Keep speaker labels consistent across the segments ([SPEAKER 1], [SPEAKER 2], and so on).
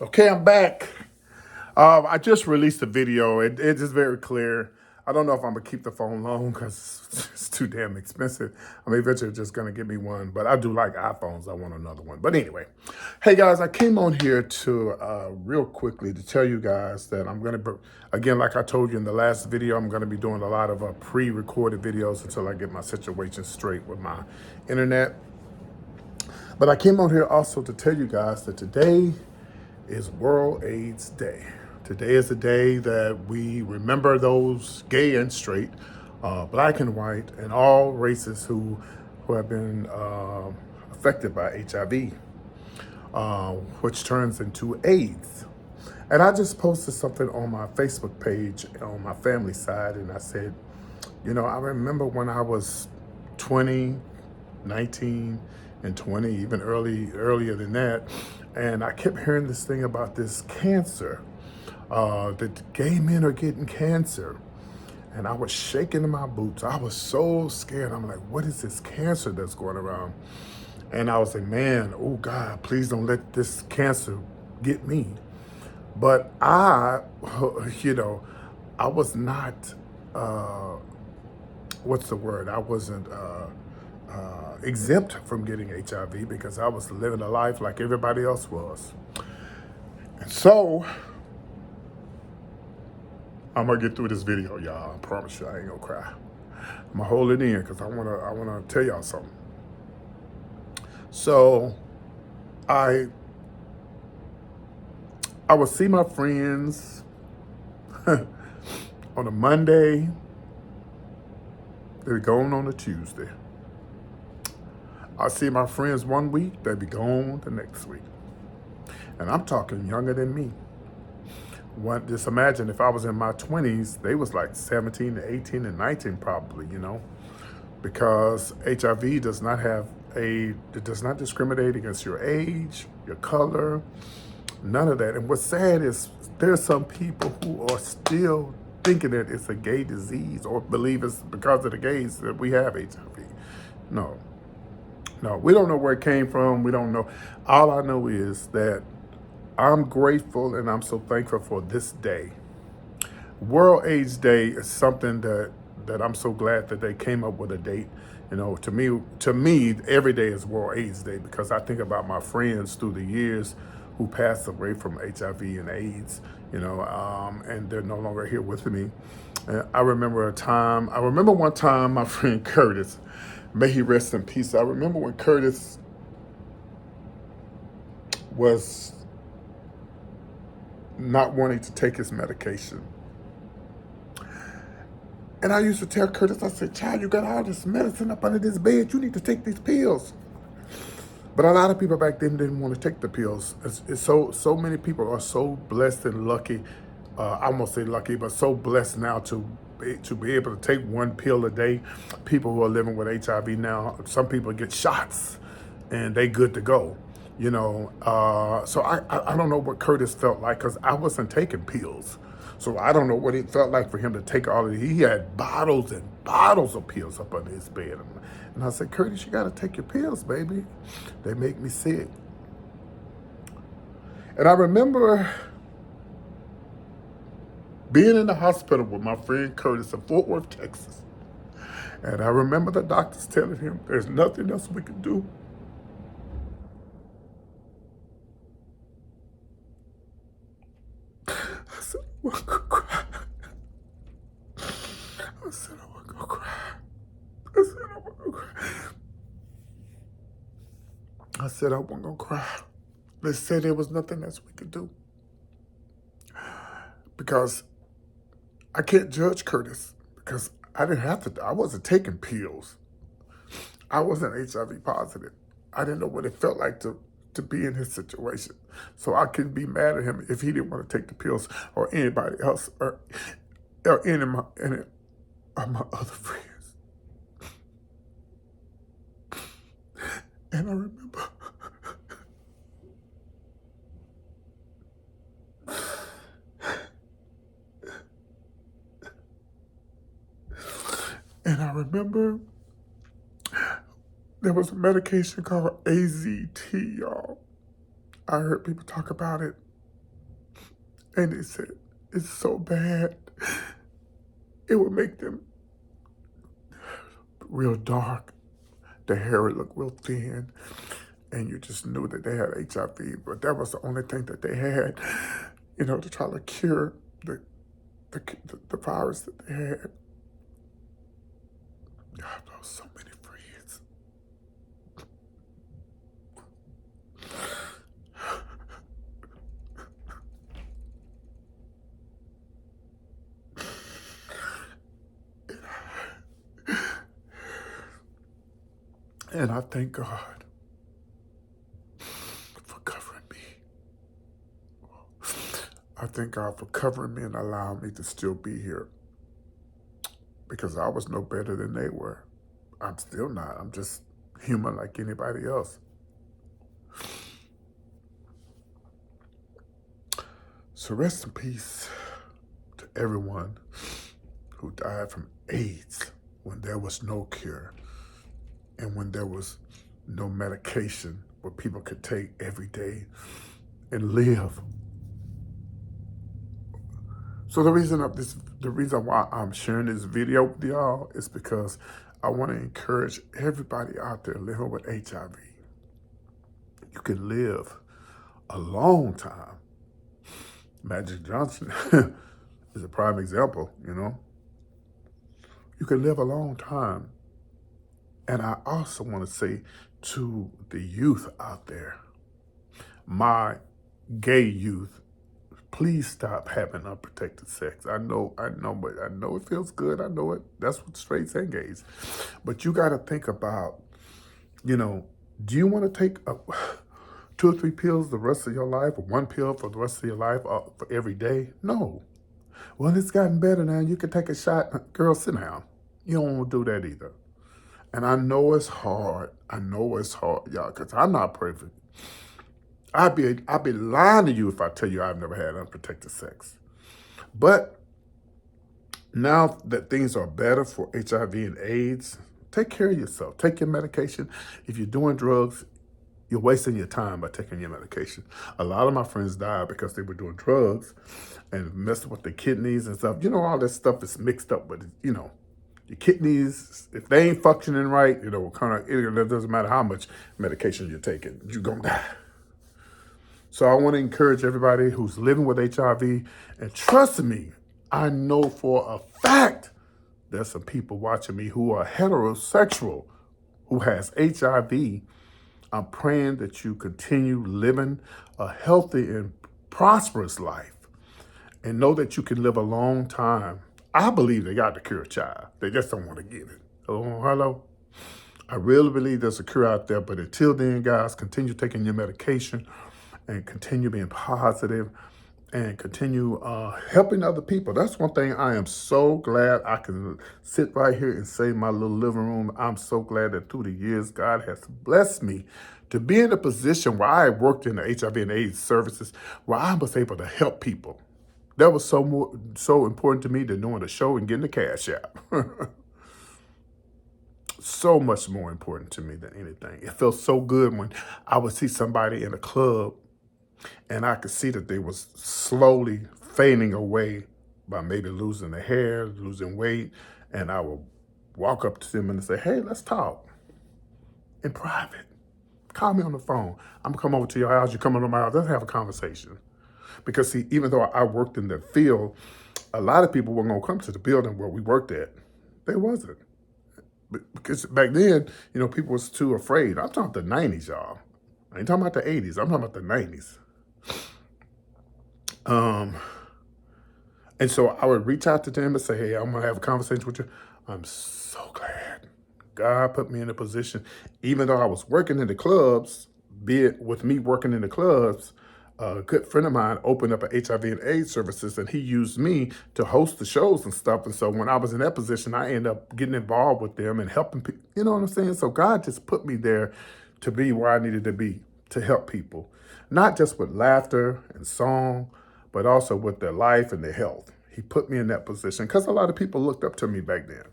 [SPEAKER 1] Okay, I'm back. I just released a video. It is very clear. I don't know if I'm gonna keep the phone long because it's too damn expensive. I'm eventually just gonna get me one, but I do like iPhones. I want another one. But anyway, hey guys, I came on here to real quickly to tell you guys that I'm gonna, again, like I told you in the last video, I'm gonna be doing a lot of pre-recorded videos until I get my situation straight with my internet. But I came on here also to tell you guys that today is World AIDS Day. Today is the day that we remember those gay and straight, black and white, and all races who have been affected by HIV, which turns into AIDS. And I just posted something on my Facebook page on my family side, and I said, I remember when I was 20, 19, and 20, even earlier than that, and I kept hearing this thing about this cancer, that gay men are getting cancer. And I was shaking in my boots. I was so scared. I'm like, what is this cancer that's going around? And I was like, man, oh God, please don't let this cancer get me. But I was not, what's the word? I wasn't exempt from getting HIV because I was living a life like everybody else was. And so, I'm gonna get through this video, y'all. I promise you I ain't gonna cry. I'm gonna hold it in because I wanna tell y'all something. So, I would see my friends on a Monday. They'd be gone on a Tuesday. I see my friends one week, they'd be gone the next week. And I'm talking younger than me. Just imagine if I was in my 20s, they was like 17 to 18 and 19 probably, because HIV does not it does not discriminate against your age, your color, none of that. And what's sad is there's some people who are still thinking that it's a gay disease or believe it's because of the gays that we have HIV. No, we don't know where it came from. We don't know. All I know is that I'm grateful and I'm so thankful for this day. World AIDS Day is something that I'm so glad that they came up with a date. To me, every day is World AIDS Day because I think about my friends through the years who passed away from HIV and AIDS, and they're no longer here with me. And I remember one time my friend Curtis, may he rest in peace. I remember when Curtis was not wanting to take his medication. And I used to tell Curtis, I said, child, you got all this medicine up under this bed. You need to take these pills. But a lot of people back then didn't want to take the pills. It's so many people are so blessed and lucky. I won't say lucky, but so blessed now to be able to take one pill a day. People who are living with HIV now, some people get shots and they good to go. So I don't know what Curtis felt like because I wasn't taking pills. So I don't know what it felt like for him to take all of it. He had bottles and bottles of pills up under his bed. And I said, Curtis, you got to take your pills, baby. They make me sick. And I remember being in the hospital with my friend Curtis in Fort Worth, Texas. And I remember the doctors telling him, there's nothing else we can do. I said, I wasn't gonna cry. I said, I wasn't gonna cry. I said, I wasn't gonna cry. I said, I wasn't gonna cry. They said there was nothing else we could do. Because I can't judge Curtis because I didn't have to. I wasn't taking pills. I wasn't HIV positive. I didn't know what it felt like to be in his situation. So I couldn't be mad at him if he didn't want to take the pills or anybody else or any of my other friends. And I remember there was a medication called AZT, y'all. I heard people talk about it. And they said, it's so bad. It would make them real dark. The hair would look real thin. And you just knew that they had HIV. But that was the only thing that they had, to try to cure the virus that they had. God, those so many friends. And I thank God for covering me. I thank God for covering me and allowing me to still be here. Because I was no better than they were. I'm still not. I'm just human like anybody else. So rest in peace to everyone who died from AIDS when there was no cure and when there was no medication where people could take every day and live. So the reason why I'm sharing this video with y'all is because I want to encourage everybody out there living with HIV. You can live a long time. Magic Johnson is a prime example, You can live a long time. And I also want to say to the youth out there, my gay youth, please stop having unprotected sex. I know, but I know it feels good. I know it. That's what straights and gays. But you got to think about, do you want to take 2 or 3 pills the rest of your life, or 1 pill for the rest of your life, for every day? No. Well, it's gotten better now. You can take a shot. Girl, sit down. You don't want to do that either. And I know it's hard. Y'all, because I'm not perfect. I'd be lying to you if I tell you I've never had unprotected sex. But now that things are better for HIV and AIDS, take care of yourself. Take your medication. If you're doing drugs, you're wasting your time by taking your medication. A lot of my friends died because they were doing drugs and messing with their kidneys and stuff. All this stuff is mixed up with, your kidneys, if they ain't functioning right, it doesn't matter how much medication you're taking, you're going to die. So I want to encourage everybody who's living with HIV, and trust me, I know for a fact there's some people watching me who are heterosexual, who has HIV. I'm praying that you continue living a healthy and prosperous life and know that you can live a long time. I believe they got the cure, child. They just don't want to give it. Hello? I really believe there's a cure out there, but until then, guys, continue taking your medication and continue being positive and continue helping other people. That's one thing I am so glad I can sit right here and say in my little living room. I'm so glad that through the years, God has blessed me to be in a position where I worked in the HIV and AIDS services, where I was able to help people. That was so important to me than doing a show and getting the cash out. So much more important to me than anything. It felt so good when I would see somebody in a club and I could see that they was slowly fading away by maybe losing their hair, losing weight. And I would walk up to them and say, hey, let's talk in private. Call me on the phone. I'm gonna come over to your house. You come over to my house. Let's have a conversation. Because see, even though I worked in the field, a lot of people weren't gonna come to the building where we worked at. They wasn't. Because back then, people was too afraid. I'm talking about the 90s, y'all. I ain't talking about the 80s. I'm talking about the 90s. And so I would reach out to them and say, hey, I'm going to have a conversation with you. I'm so glad God put me in a position, even though I was working in the clubs, be it with me working in the clubs, a good friend of mine opened up an HIV and AIDS services, and he used me to host the shows and stuff. And so when I was in that position, I ended up getting involved with them and helping people. You know what I'm saying? So God just put me there to be where I needed to be, to help people, not just with laughter and song, but also with their life and their health. He put me in that position because a lot of people looked up to me back then.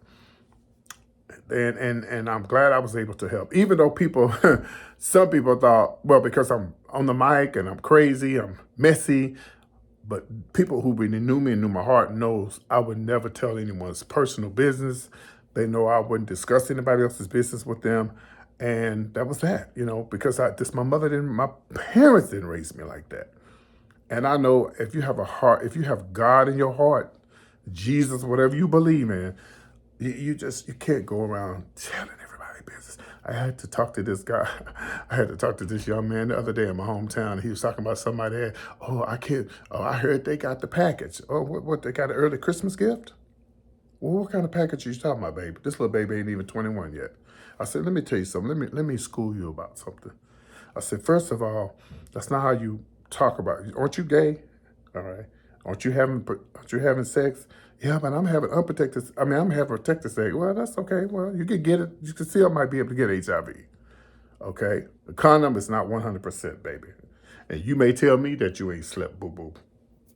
[SPEAKER 1] And I'm glad I was able to help, even though some people thought, well, because I'm on the mic and I'm crazy, I'm messy, But people who really knew me and knew my heart knows I would never tell anyone's personal business. They know I wouldn't discuss anybody else's business with them. And that was that, because my mother didn't, my parents didn't raise me like that. And I know if you have a heart, if you have God in your heart, Jesus, whatever you believe in, you can't go around telling everybody business. I had to talk to this guy. I had to talk to this young man the other day in my hometown. He was talking about somebody had, I heard they got the package. Oh, what, they got an early Christmas gift? Well, what kind of package are you talking about, baby? This little baby ain't even 21 yet. I said, let me tell you something. Let me school you about something. I said, first of all, that's not how you talk about it. Aren't you gay? All right. Aren't you having sex? Yeah, but I'm having I'm having protected sex. Well, that's okay. Well, you can get it. You can still might be able to get HIV. Okay? The condom is not 100%, baby. And you may tell me that you ain't slept, boo-boo.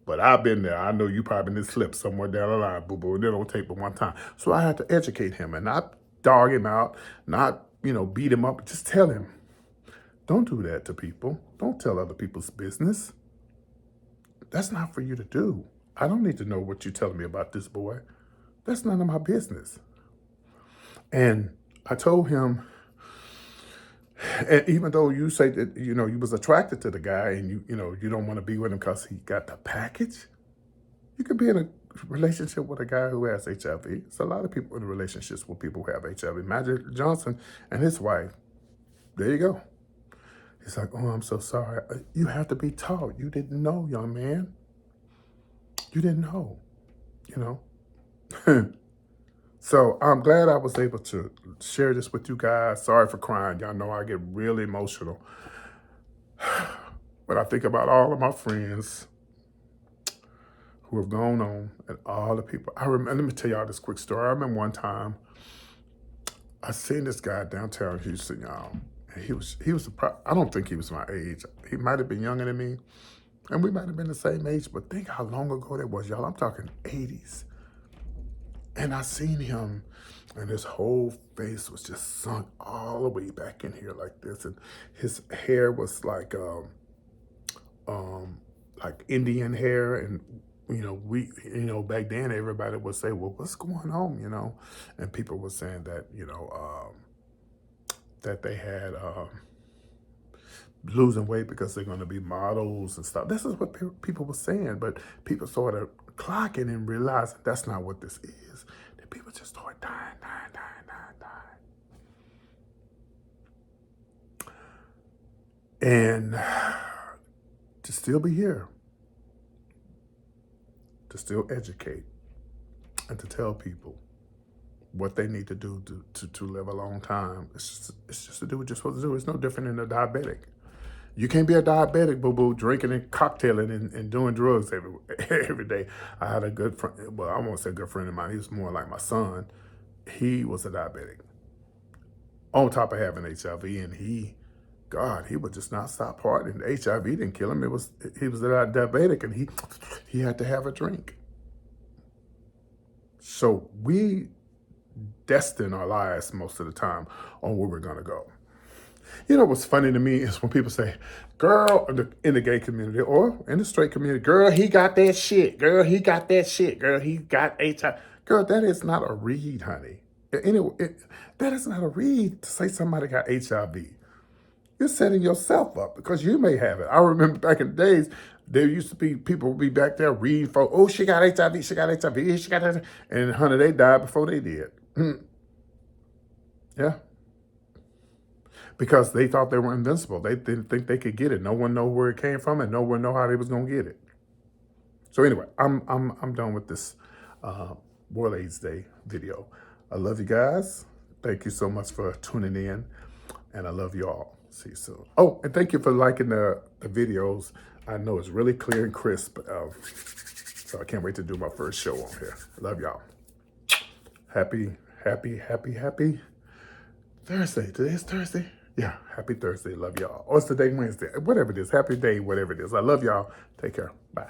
[SPEAKER 1] But I've been there. I know you probably didn't slip somewhere down the line, boo-boo. And it don't take but one time. So I had to educate him and not dog him out, not, beat him up. Just tell him, don't do that to people. Don't tell other people's business. That's not for you to do. I don't need to know what you're telling me about this boy. That's none of my business. And I told him, and even though you say that, you was attracted to the guy and you don't want to be with him because he got the package, you could be in a relationship with a guy who has HIV. There's a lot of people in relationships with people who have HIV. Magic Johnson and his wife, there you go. He's like, oh, I'm so sorry. You have to be taught. You didn't know, young man. You didn't know, So I'm glad I was able to share this with you guys. Sorry for crying. Y'all know I get really emotional. But I think about all of my friends who have gone on and all the people. Let me tell y'all this quick story. I remember one time I seen this guy downtown Houston, y'all. And I don't think he was my age. He might have been younger than me. And we might have been the same age, but think how long ago that was, y'all. I'm talking 80s. And I seen him, and his whole face was just sunk all the way back in here like this. And his hair was like Indian hair. And, back then everybody would say, well, what's going on, And people were saying that, that they had losing weight because they're going to be models and stuff. This is what people were saying, but people started clocking and realizing that's not what this is. Then people just started dying. And to still be here, to still educate, and to tell people what they need to do to live a long time. It's just to do what you're supposed to do. It's no different than a diabetic. You can't be a diabetic, boo-boo, drinking and cocktailing and doing drugs every day. I had a good friend, well, I won't say a good friend of mine. He was more like my son. He was a diabetic. On top of having HIV, and he would just not stop partying. The HIV didn't kill him. He was a diabetic, and he had to have a drink. So we destine our lives most of the time on where we're going to go. What's funny to me is when people say, girl, in the gay community or in the straight community, girl, he got that shit. Girl, he got that shit. Girl, he got HIV. Girl, that is not a read, honey. Anyway, that is not a read to say somebody got HIV. You're setting yourself up because you may have it. I remember back in the days, there used to be people would be back there reading for, oh, she got HIV, she got HIV, she got HIV. And honey, they died before they did. Yeah. Because they thought they were invincible. They didn't think they could get it. No one know where it came from, and no one know how they was gonna get it. So anyway, I'm done with this World AIDS Day video. I love you guys. Thank you so much for tuning in, and I love you all. See you soon. Oh, and thank you for liking the videos. I know it's really clear and crisp. So I can't wait to do my first show on here. Love y'all. Happy Thursday. Today's Thursday. Yeah, happy Thursday. Love y'all. Or it's today Wednesday. Whatever it is. Happy day, whatever it is. I love y'all. Take care. Bye.